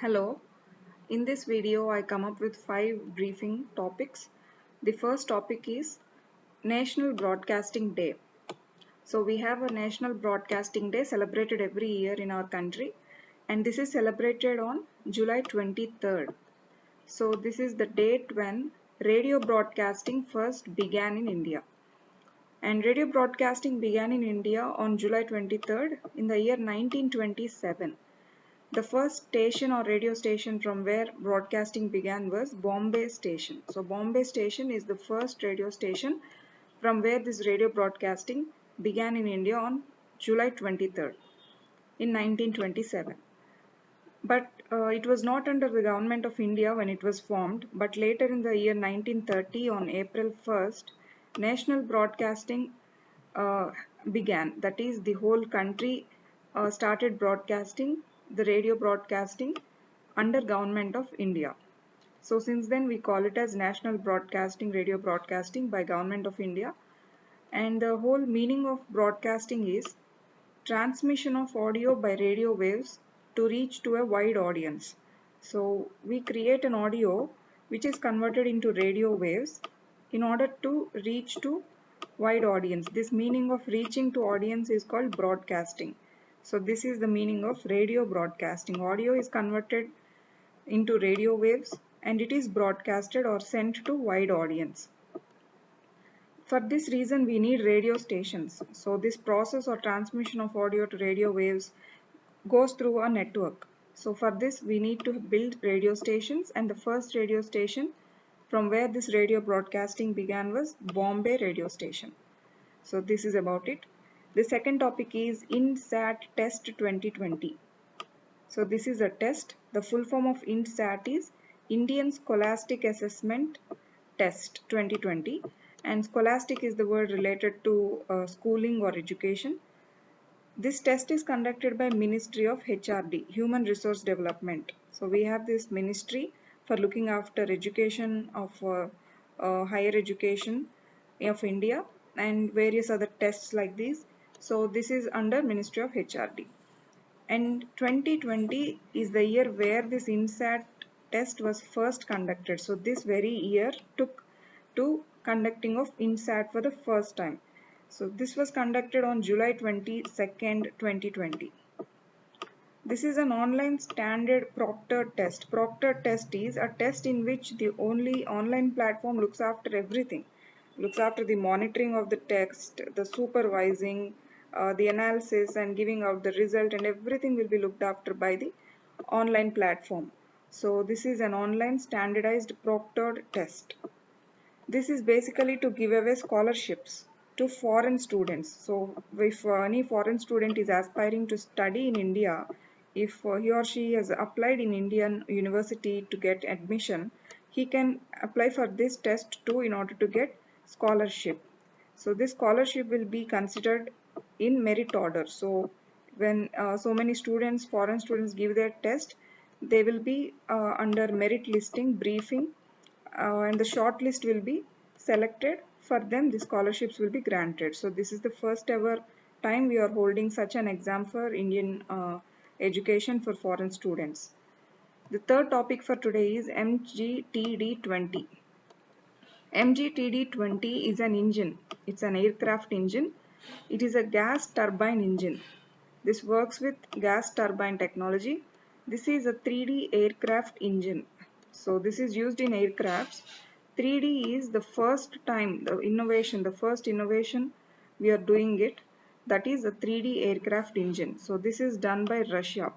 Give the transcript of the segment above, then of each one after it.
Hello, in this video I come up with 5 briefing topics. The first topic is National Broadcasting Day. So we have a National Broadcasting Day celebrated every year in our country, and this is celebrated on July 23rd. So this is the date when radio broadcasting first began in India. And radio broadcasting began in India on July 23rd in the year 1927. The first station or radio station from where broadcasting began was Bombay Station. So Bombay Station is the first radio station from where this radio broadcasting began in India on July 23rd in 1927. But it was not under the government of India when it was formed, but later in the year 1930 on April 1st, national broadcasting uh, began. That is, the whole country started broadcasting the radio broadcasting under government of India. So since then we call it as national broadcasting radio broadcasting by government of India, and the whole meaning of broadcasting is transmission of audio by radio waves to reach to a wide audience. So we create an audio which is converted into radio waves in order to reach to wide audience. This meaning of reaching to audience is called broadcasting. So this is the meaning of radio broadcasting. Audio is converted into radio waves and it is broadcasted or sent to wide audience. For this reason, we need radio stations. So this process or transmission of audio to radio waves goes through a network. So for this, we need to build radio stations, and the first radio station from where this radio broadcasting began was Bombay radio station. So this is about it. The second topic is INSAT Test 2020. So this is a test. The full form of INSAT is Indian Scholastic Assessment Test 2020, and scholastic is the word related to schooling or education. This test is conducted by Ministry of HRD, Human Resource Development. So we have this ministry for looking after education of higher education of India and various other tests like these. So this is under Ministry of HRD. And 2020 is the year where this INSAT test was first conducted. So this very year took to conducting of INSAT for the first time. So this was conducted on July 22nd, 2020. This is an online standard proctored test. Proctored test is a test in which the only online platform looks after everything. Looks after the monitoring of the text, the supervising, the analysis and giving out the result, and everything will be looked after by the online platform. So this is an online standardized proctored test. This is basically to give away scholarships to foreign students. So if any foreign student is aspiring to study in India, if he or she has applied in Indian university to get admission, he can apply for this test too in order to get scholarship. So this scholarship will be considered in merit order. So when so many students, foreign students give their test, they will be under merit listing briefing, and the short list will be selected. For them the scholarships will be granted. So this is the first ever time we are holding such an exam for Indian education for foreign students. The third topic for today is MGTD-20. MGTD-20 is an engine. It's an aircraft engine. It is a gas turbine engine. This works with gas turbine technology. This is a 3D aircraft engine. So this is used in aircrafts. 3D is the first time, the first innovation we are doing it. That is a 3D aircraft engine. So this is done by Russia.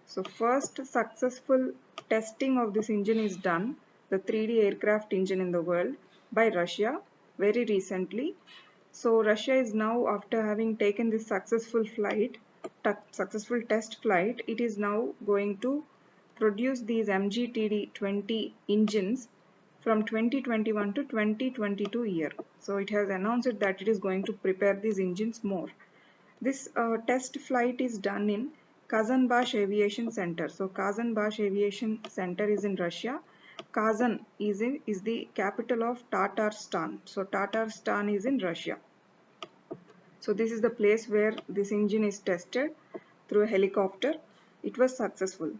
So first successful testing of this engine is done, the 3D aircraft engine in the world, by Russia very recently. So Russia is now, after having taken this successful test flight, it is now going to produce these MGTD-20 engines from 2021 to 2022 year. So it has announced that it is going to prepare these engines more. This test flight is done in Kazanbash Aviation Center. So Kazanbash Aviation Center is in Russia. Kazan is the capital of Tatarstan. So Tatarstan is in Russia. So this is the place where this engine is tested through a helicopter. It was successful.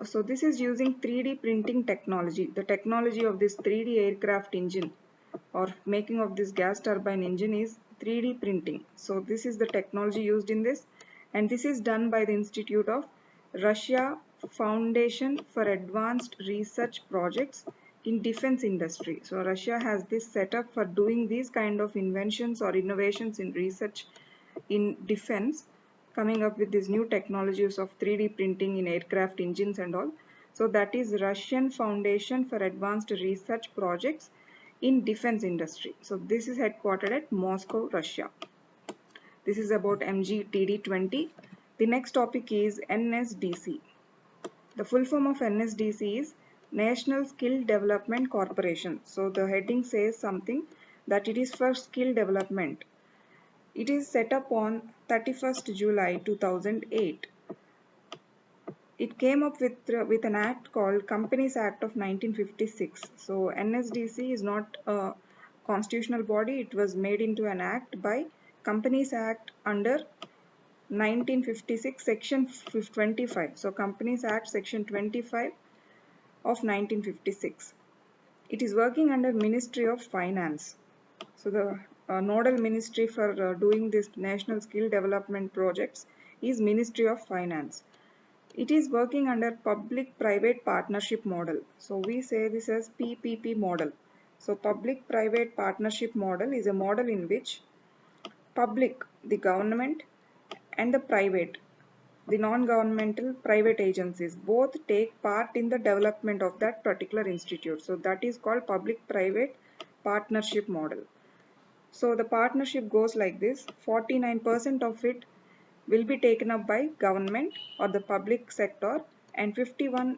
So this is using 3D printing technology. The technology of this 3D aircraft engine or making of this gas turbine engine is 3D printing. So this is the technology used in this, and this is done by the Institute of Russia Foundation for Advanced Research Projects in Defense Industry. So Russia has this setup for doing these kind of inventions or innovations in research in defense, coming up with these new technologies of 3D printing in aircraft engines and all. So that is Russian Foundation for Advanced Research Projects in Defense Industry. So this is headquartered at Moscow, Russia. This is about MGTD20. The next topic is NSDC. The full form of NSDC is National Skill Development Corporation. So the heading says something that it is for skill development. It is set up on 31st July 2008. It came up with an act called Companies Act of 1956. So NSDC is not a constitutional body. It was made into an act by Companies Act under 1956 section 25. So Companies Act section 25 of 1956. It is working under Ministry of Finance. So the nodal ministry for doing this national skill development projects is Ministry of Finance. It is working under public-private partnership model. So we say this as PPP model. So public-private partnership model is a model in which public, the government, and the private, the non-governmental private agencies both take part in the development of that particular institute. So that is called public-private partnership model. So the partnership goes like this: 49% of it will be taken up by government or the public sector, and 51%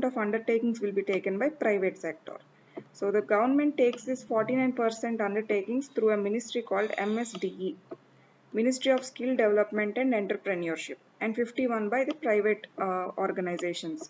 of undertakings will be taken by private sector. So the government takes this 49% undertakings through a ministry called MSDE, Ministry of Skill Development and Entrepreneurship, and 51 by the private organizations.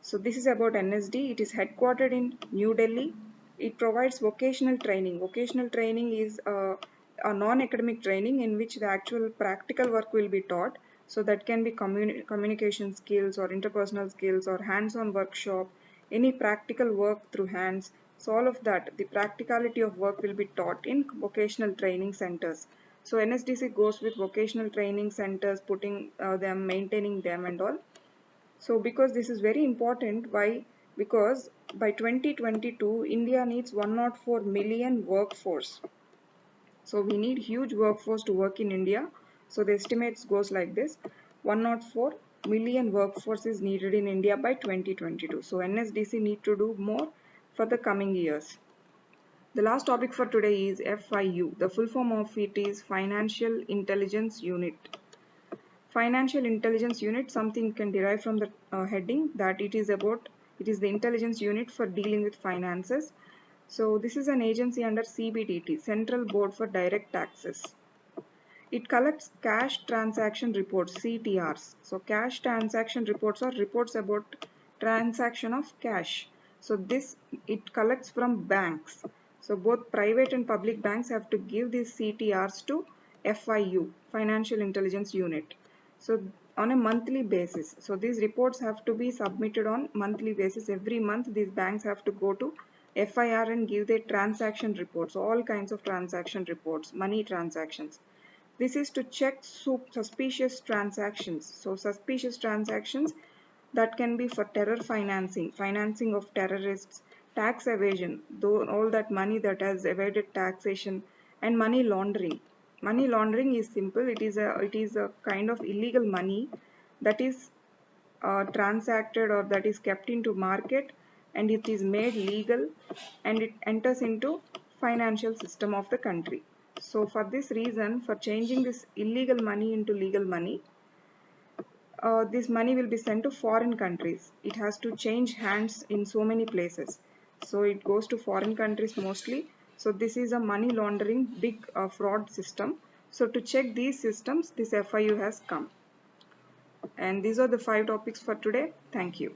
So this is about NSD. It is headquartered in New Delhi. It provides vocational training. Vocational training is a non-academic training in which the actual practical work will be taught. So that can be communication skills or interpersonal skills or hands-on workshop, any practical work through hands. So all of that, the practicality of work will be taught in vocational training centers. So NSDC goes with vocational training centers, putting them, maintaining them and all. So because this is very important, why? Because by 2022, India needs 104 million workforce. So we need huge workforce to work in India. So the estimates goes like this: 104 million workforce is needed in India by 2022. So NSDC need to do more for the coming years. The last topic for today is FIU. The full form of it is Financial Intelligence Unit. Financial Intelligence Unit, something you can derive from the heading that it is the intelligence unit for dealing with finances. So this is an agency under CBDT, Central Board for Direct Taxes. It collects cash transaction reports, CTRs. So cash transaction reports are reports about transaction of cash. So this it collects from banks. So both private and public banks have to give these CTRs to FIU, Financial Intelligence Unit. So on a monthly basis. So these reports have to be submitted on monthly basis. Every month these banks have to go to FIR and give their transaction reports, all kinds of transaction reports, money transactions. This is to check suspicious transactions. So suspicious transactions that can be for terror financing, financing of terrorists, tax evasion, though all that money that has evaded taxation, and money laundering. Money laundering is simple. It is a kind of illegal money that is transacted or that is kept into market, and it is made legal and it enters into financial system of the country. So for this reason, for changing this illegal money into legal money, this money will be sent to foreign countries. It has to change hands in so many places. So it goes to foreign countries mostly. So this is a money laundering big fraud system. So to check these systems, this FIU has come. And these are the 5 topics for today. Thank you.